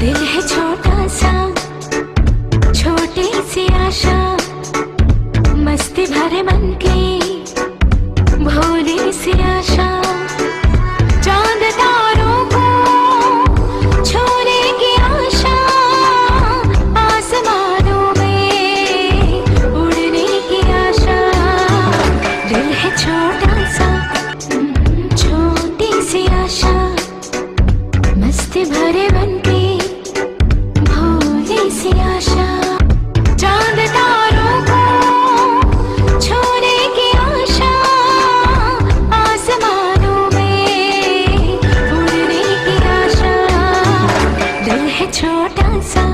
दिल है छोटा सा, छोटी सी आशा, मस्ती भरे मन की भोली सी आशा। चांद तारों को छूने की आशा, आसमानों में उड़ने की आशा। दिल है छोटा सा, छोटी सी आशा, मस्ती भरे मन की भोली सी आशा। चांद तारों को छूने की आशा, आसमानों में उड़ने की आशा। दिल है छोटा सा,